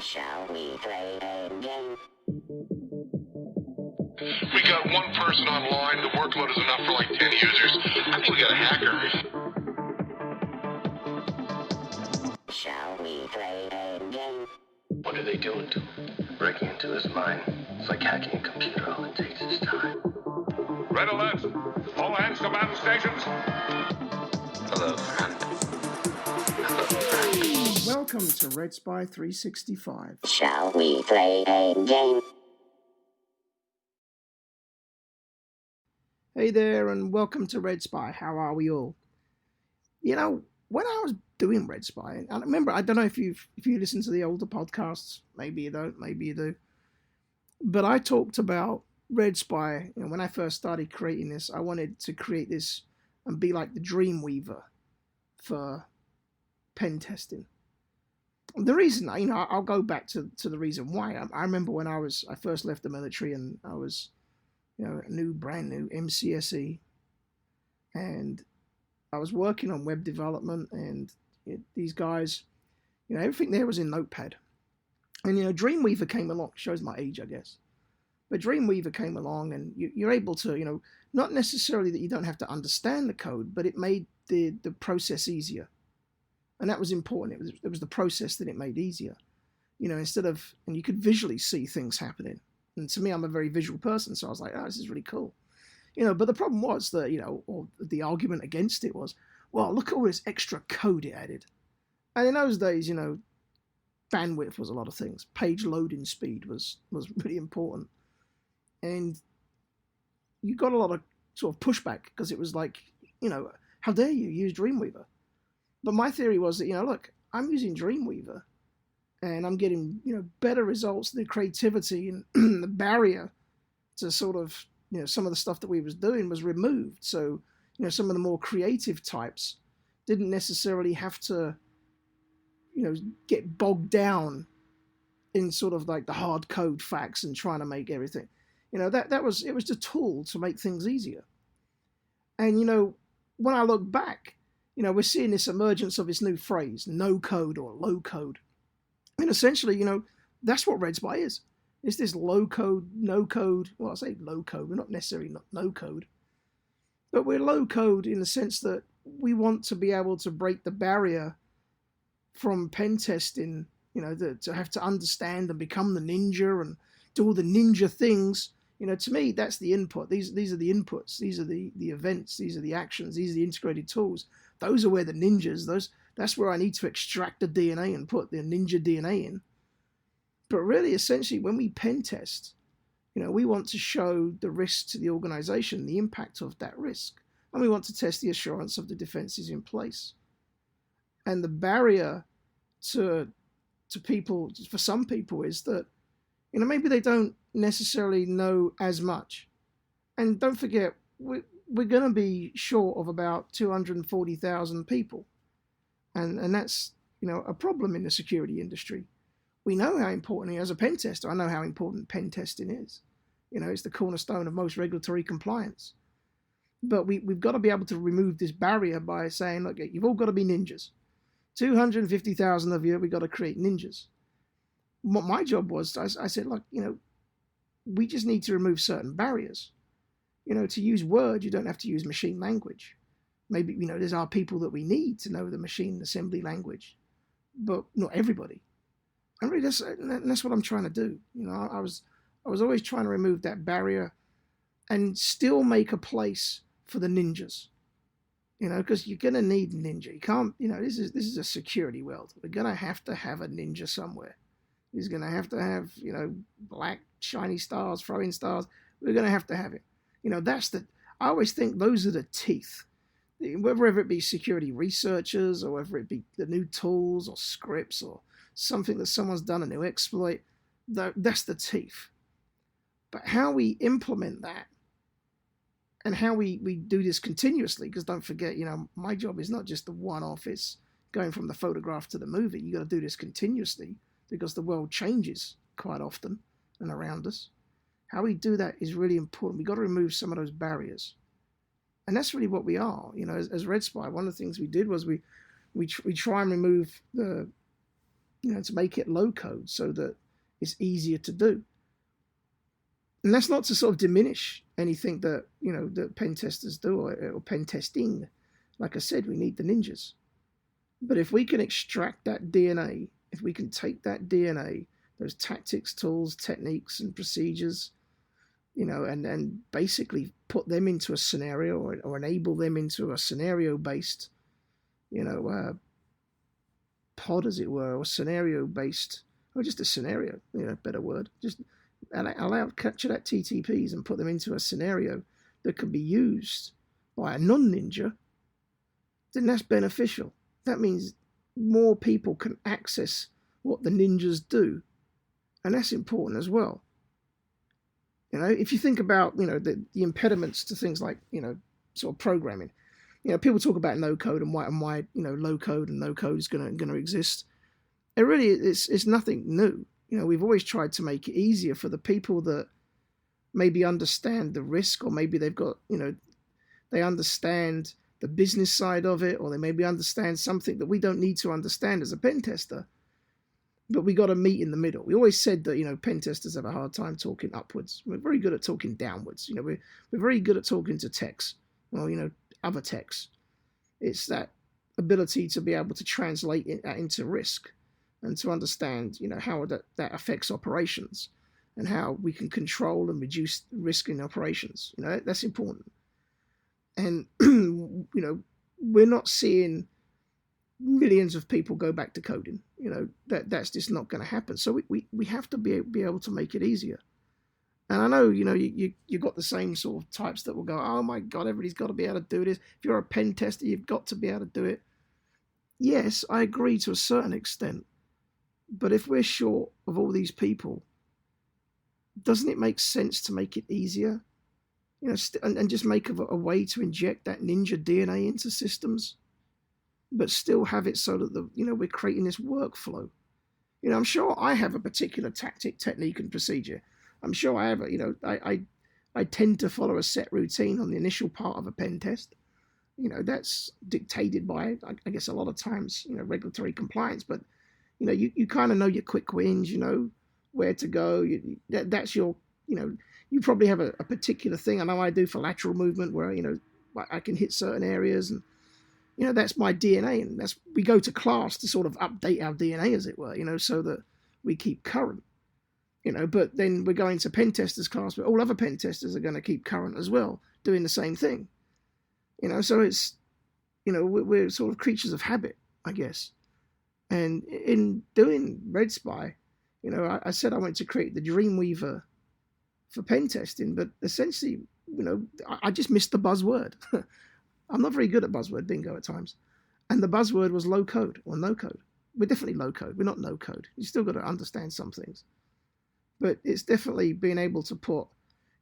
Shall we play a game? We got one person online. The workload is enough for like 10 users. I think we got a hacker. Shall we play a game? What are they doing to him? Breaking into his mind. It's like hacking a computer. All it takes is time. Red alert! All hands to battle stations. Hello, friend. Welcome to Red Spy 365. Shall we play a game? Hey there, and welcome to Red Spy. How are we all? You know, when I was doing Red Spy, and I remember, I don't know if you listen to the older podcasts, maybe you don't, maybe you do, but I talked about Red Spy, and when I first started creating this, I wanted to create this and be like the dreamweavver for pen testing. The reason, I'll go back to the reason why. I remember when I first left the military, and I was, brand new MCSE, and I was working on web development, and these guys, everything there was in Notepad. And, Dreamweaver came along, shows my age, I guess. But Dreamweaver came along, and you're able to, not necessarily that you don't have to understand the code, but it made the process easier. And that was important. It was the process that it made easier. Instead of, and you could visually see things happening. And to me, I'm a very visual person, so I was like, oh, this is really cool. But the problem was that, or the argument against it was, well, look at all this extra code it added. And in those days, bandwidth was a lot of things. Page loading speed was really important. And you got a lot of sort of pushback because it was like, how dare you use Dreamweaver? But my theory was that, look, I'm using Dreamweaver and I'm getting, better results. The creativity and the barrier to sort of, some of the stuff that we was doing was removed. So, some of the more creative types didn't necessarily have to, get bogged down in sort of like the hard code facts and trying to make everything. It was the tool to make things easier. And, when I look back, we're seeing this emergence of this new phrase, no code or low code. And essentially, that's what Red Spy is. It's this low code, no code. Well, I say low code. We're not necessarily no code. But we're low code in the sense that we want to be able to break the barrier from pen testing, to have to understand and become the ninja and do all the ninja things. To me, that's the input. These are the inputs. These are the events. These are the actions. These are the integrated tools. Those are where the ninjas, that's where I need to extract the DNA and put the ninja DNA in. But really, essentially, when we pen test, we want to show the risk to the organization, the impact of that risk. And we want to test the assurance of the defenses in place. And the barrier to people, for some people, is that, maybe they don't necessarily know as much. And don't forget, we're going to be short of about 240,000 people. And that's, a problem in the security industry. We know how important, as a pen tester, I know how important pen testing is. It's the cornerstone of most regulatory compliance. But we've got to be able to remove this barrier by saying, look, you've all got to be ninjas. 250,000 of you, we've got to create ninjas. What my job was, I said, look, we just need to remove certain barriers. To use Word, you don't have to use machine language. Maybe, there's our people that we need to know the machine assembly language, but not everybody. And really, that's what I'm trying to do. I was always trying to remove that barrier and still make a place for the ninjas. Because you're going to need a ninja. You can't, this is a security world. We're going to have a ninja somewhere. He's going to have, black, shiny stars, throwing stars. We're going to have it. I always think those are the teeth. Whether it be security researchers or whether it be the new tools or scripts or something that someone's done, a new exploit, that's the teeth. But how we implement that and how we do this continuously, because don't forget, my job is not just the one-off, it's going from the photograph to the movie. You got to do this continuously because the world changes quite often and around us. How we do that is really important. We've got to remove some of those barriers. And that's really what we are. As Red Spy, one of the things we did was we try and remove the to make it low code so that it's easier to do. And that's not to sort of diminish anything that, that pen testers do or pen testing. Like I said, we need the ninjas. But if we can extract that DNA, if we can take that DNA, those tactics, tools, techniques, and procedures, and basically put them into a scenario or enable them into a scenario-based, pod, as it were, or scenario-based, or just a scenario, better word, just capture that TTPs and put them into a scenario that can be used by a non-ninja, then that's beneficial. That means more people can access what the ninjas do, and that's important as well. If you think about the impediments to things like sort of programming, people talk about no code and why low code and no code is going to exist. It really it's nothing new. We've always tried to make it easier for the people that maybe understand the risk, or maybe they've got they understand the business side of it, or they maybe understand something that we don't need to understand as a pen tester. But we got to meet in the middle. We always said that pen testers have a hard time talking upwards. We're very good at talking downwards. We're very good at talking to techs, or other techs. It's that ability to be able to translate that into risk, and to understand how that affects operations, and how we can control and reduce risk in operations. That's important. And we're not seeing millions of people go back to coding. That's just not going to happen. So we have to be able to make it easier. And I know you got the same sort of types that will go, oh my God, everybody's got to be able to do this. If you're a pen tester, you've got to be able to do it. Yes, I agree to a certain extent. But if we're short of all these people, doesn't it make sense to make it easier? And just make a way to inject that ninja DNA into systems, but still have it so that we're creating this workflow. I'm sure I have a particular tactic, technique, and procedure. I'm sure I have I tend to follow a set routine on the initial part of a pen test. That's dictated by, I guess, a lot of times, regulatory compliance. But you kind of know your quick wins. Where to go. That's your you probably have a particular thing. I know I do for lateral movement, where I can hit certain areas, and that's my DNA, and we go to class to sort of update our DNA, as it were, so that we keep current. But then we're going to pen testers class, but all other pen testers are going to keep current as well, doing the same thing. So it's we're sort of creatures of habit, I guess. And in doing Red Spy, I said I wanted to create the dreamweavver for pen testing, but essentially, I just missed the buzzword. I'm not very good at buzzword bingo at times. And the buzzword was low code or no code. We're definitely low code. We're not no code. You still got to understand some things. But it's definitely being able to put,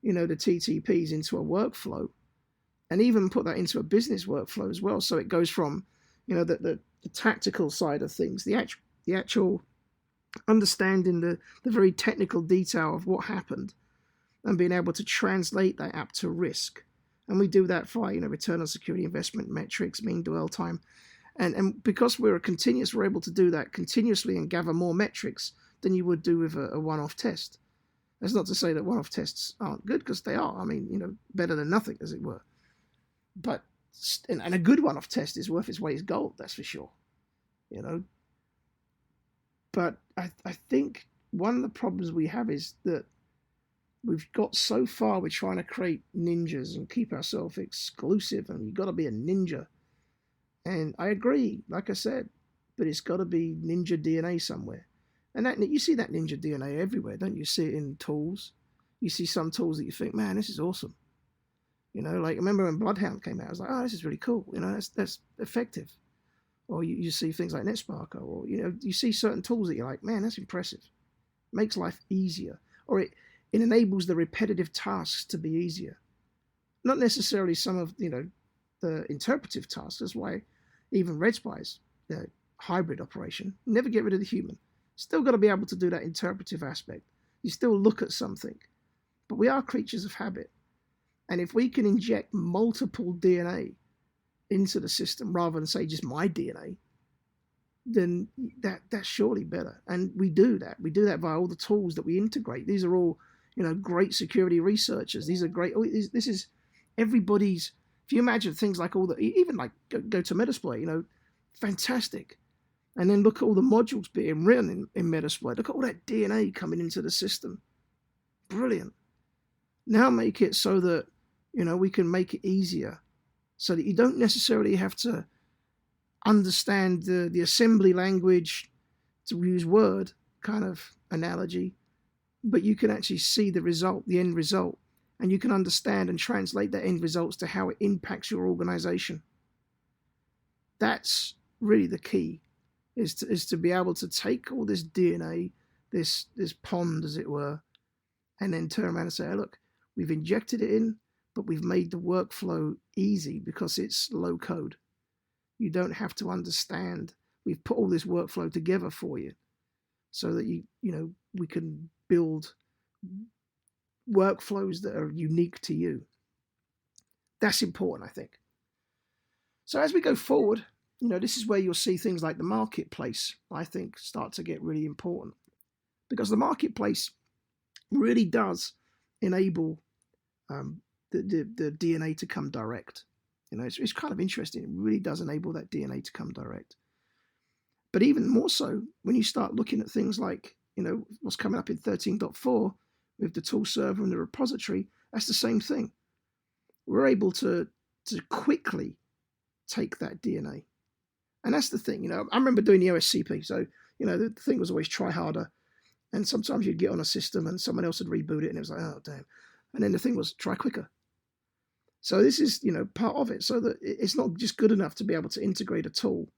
the TTPs into a workflow, and even put that into a business workflow as well. So it goes from, the tactical side of things, the actual understanding the very technical detail of what happened, and being able to translate that app to risk. And we do that via, return on security investment metrics, mean dwell time. And because we're we're able to do that continuously and gather more metrics than you would do with a one-off test. That's not to say that one-off tests aren't good, because they are. I mean, better than nothing, as it were. But, and a good one-off test is worth its weight in gold, that's for sure. But I think one of the problems we have is that we've got so far, we're trying to create ninjas and keep ourselves exclusive, and you've got to be a ninja. And I agree, like I said, but it's got to be ninja DNA somewhere. And that you see that ninja DNA everywhere, don't you? See it in tools. You see some tools that you think, man, this is awesome. Like, I remember when Bloodhound came out, I was like, oh, this is really cool. That's effective. Or you see things like NetSparker, or, you see certain tools that you're like, man, that's impressive. Makes life easier. Or it enables the repetitive tasks to be easier. Not necessarily some of, the interpretive tasks. That's why even Red Spy's hybrid operation, never get rid of the human. Still got to be able to do that interpretive aspect. You still look at something. But we are creatures of habit. And if we can inject multiple DNA into the system, rather than say just my DNA, then that's surely better. And we do that. We do that via all the tools that we integrate. These are all, great security researchers. These are great. This is everybody's. If you imagine things like all the, even like go to Metasploit, fantastic. And then look at all the modules being written in Metasploit. Look at all that DNA coming into the system. Brilliant. Now make it so that, we can make it easier so that you don't necessarily have to understand the assembly language, to use word kind of analogy, but you can actually see the result, the end result, and you can understand and translate that end results to how it impacts your organization. That's really the key, is to be able to take all this DNA, this pond, as it were, and then turn around and say, oh, look, we've injected it in, but we've made the workflow easy because it's low code. You don't have to understand. We've put all this workflow together for you so that we can build workflows that are unique to you. That's important, I think. So as we go forward, this is where you'll see things like the marketplace, I think, start to get really important, because the marketplace really does enable the DNA to come direct. It's kind of interesting. It really does enable that DNA to come direct. But even more so, when you start looking at things like, what's coming up in 13.4 with the tool server and the repository, that's the same thing. We're able to quickly take that DNA. And that's the thing, I remember doing the OSCP. So, the thing was always try harder. And sometimes you'd get on a system and someone else would reboot it and it was like, oh, damn. And then the thing was try quicker. So this is, part of it, so that it's not just good enough to be able to integrate a tool.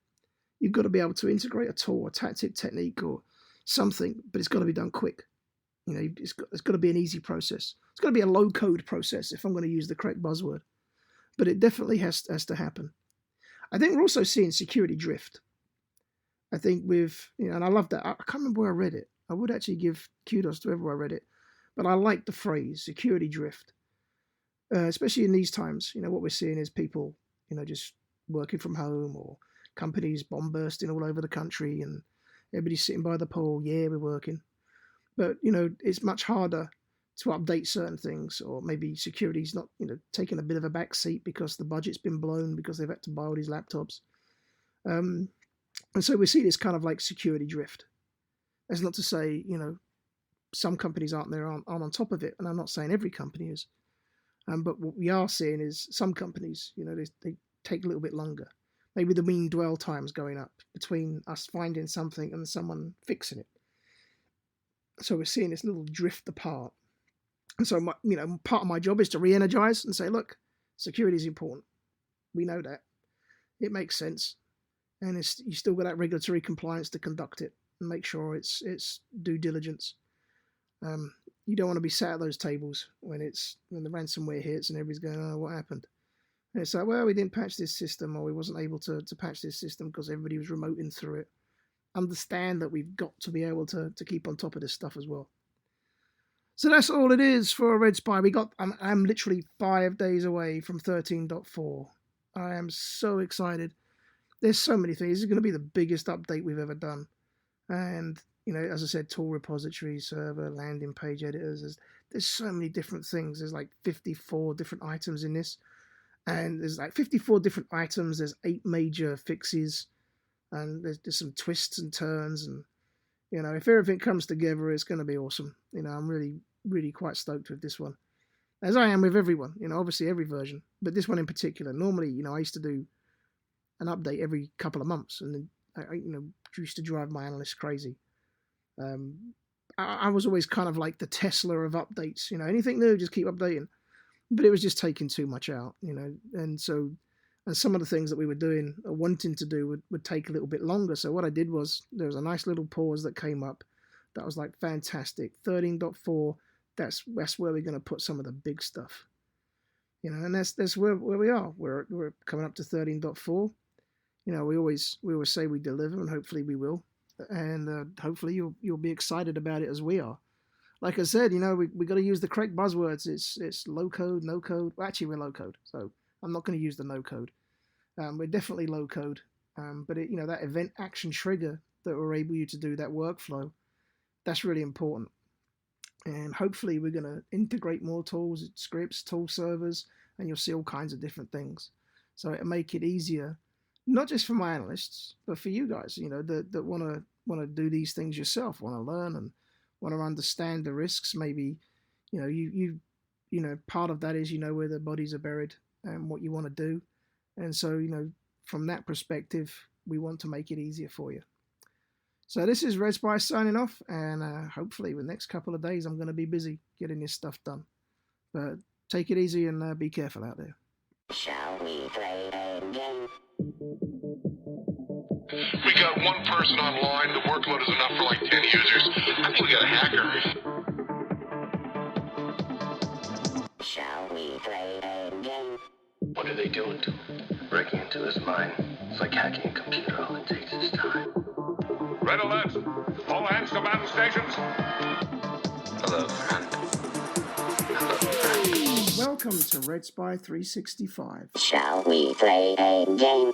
You've got to be able to integrate a tool, a tactic, technique, or something, but it's got to be done quick. It's got to be an easy process. It's got to be a low-code process, if I'm going to use the correct buzzword. But it definitely has to happen. I think we're also seeing security drift. I think and I love that. I can't remember where I read it. I would actually give kudos to whoever I read it. But I like the phrase, security drift. Especially in these times, what we're seeing is people, just working from home, or companies bomb bursting all over the country and everybody's sitting by the pool. Yeah, we're working. But, it's much harder to update certain things, or maybe security's not, taking a bit of a back seat because the budget's been blown because they've had to buy all these laptops. And so we see this kind of like security drift. That's not to say, some companies aren't on top of it. And I'm not saying every company is. But what we are seeing is some companies, they take a little bit longer. Maybe the mean dwell time's going up between us finding something and someone fixing it. So we're seeing this little drift apart. And so, part of my job is to re-energize and say, look, security is important. We know that. It makes sense. And you still got that regulatory compliance to conduct it and make sure it's due diligence. You don't want to be sat at those tables when the ransomware hits and everybody's going, oh, what happened? And it's like, well, we didn't patch this system, or we wasn't able to patch this system because everybody was remoting through it. Understand that we've got to be able to keep on top of this stuff as well. So that's all it is for Red Spy. I'm literally 5 days away from 13.4. I am so excited. There's so many things. This is going to be the biggest update we've ever done. And as I said, tool repository, server, landing page editors. There's so many different things. There's like 54 different items in this. And there's like 54 different items. There's 8 major fixes. And there's some twists and turns. And, if everything comes together, it's going to be awesome. I'm really, really quite stoked with this one. As I am with everyone, obviously every version. But this one in particular. Normally, I used to do an update every couple of months. And then, I used to drive my analysts crazy. I was always kind of like the Tesla of updates, anything new, just keep updating. But it was just taking too much out, and some of the things that we were doing or wanting to do would take a little bit longer. So what I did was, there was a nice little pause that came up that was like, fantastic, 13.4, that's where we're going to put some of the big stuff, and that's where we are. We're coming up to 13.4. We always say we deliver, and hopefully we will. And hopefully you'll be excited about it as we are. Like I said, we got to use the correct buzzwords. It's low code, no code. Well, actually, we're low code, so I'm not going to use the no code. We're definitely low code. But that event action trigger that will enable you to do that workflow, that's really important. And hopefully we're going to integrate more tools, scripts, tool servers, and you'll see all kinds of different things. So it'll make it easier, not just for my analysts, but for you guys, that want to do these things yourself, want to learn and want to understand the risks. Maybe, part of that is where the bodies are buried and what you want to do. And so, from that perspective, we want to make it easier for you. So this is Red Spy signing off, and hopefully the next couple of days I'm going to be busy getting this stuff done. But take it easy and be careful out there. Shall we play a game? We got one person online. The workload is enough for like 10 users. I think we got a hacker. Shall we play a game? What are they doing to him? Breaking into his mind. It's like hacking a computer. All it takes is time. Red alert! All hands to battle stations. Hello, friend. Hello, friend. Welcome to Red Spy 365. Shall we play a game?